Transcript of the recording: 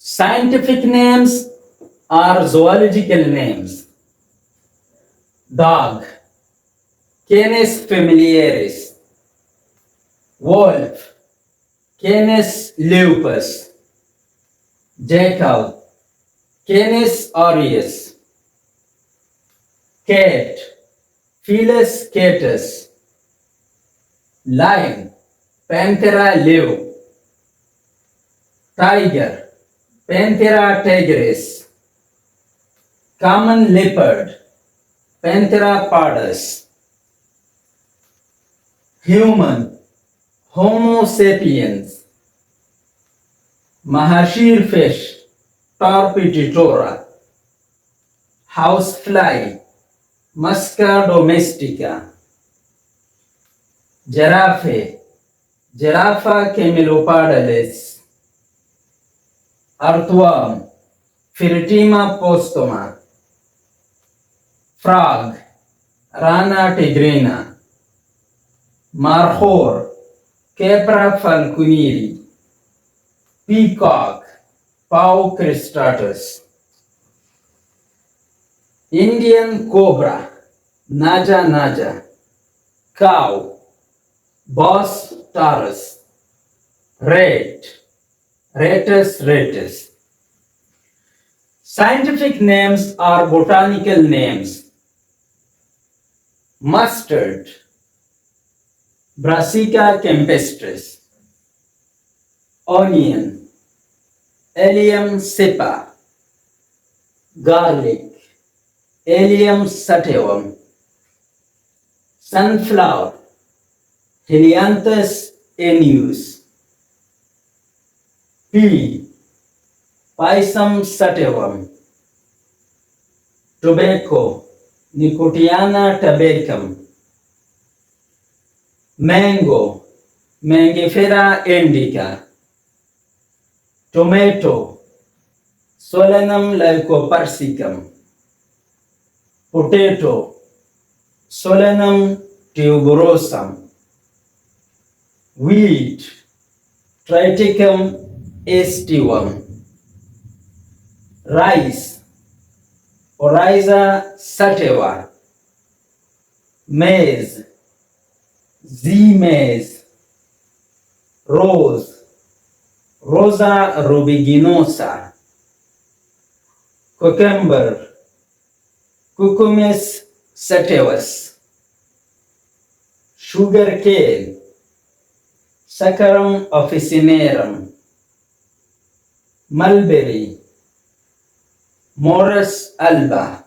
Scientific names are zoological names. Dog, Canis familiaris. Wolf, Canis lupus. Jackal, Canis aureus. Cat, Felis catus. Lion, Panthera leu. Tiger, Panthera tigris. Common leopard, Panthera pardus. Human, Homo sapiens. Mahasheer fish, putitora. Housefly, Musca domestica. Giraffe, Giraffa camelopardalis. Earthworm, Pheretima posthuma. Frog, Rana tigrina. Markhor, Capra falconeri. Peacock, Pau cristatus. Indian cobra, Naja naja. Cow, Bos taurus. Rat, Ratus ratus. Scientific names are botanical names. Mustard, Brassica campestris. Onion, Allium cepa. Garlic, Allium sativum. Sunflower, Helianthus annuus. Pea, Pisum sativum. Tobacco, Nicotiana tabacum. Mango, Mangifera indica. Tomato, Solanum lycopersicum. Potato, Solanum tuberosum. Wheat, Triticum aestivum. Rice, Oryza sativa. Maize, Z maize. Rose, Rosa rubiginosa. Cucumber, Cucumis sativus. Sugar cane, Saccharum officinarum. Mulberry, Morus alba.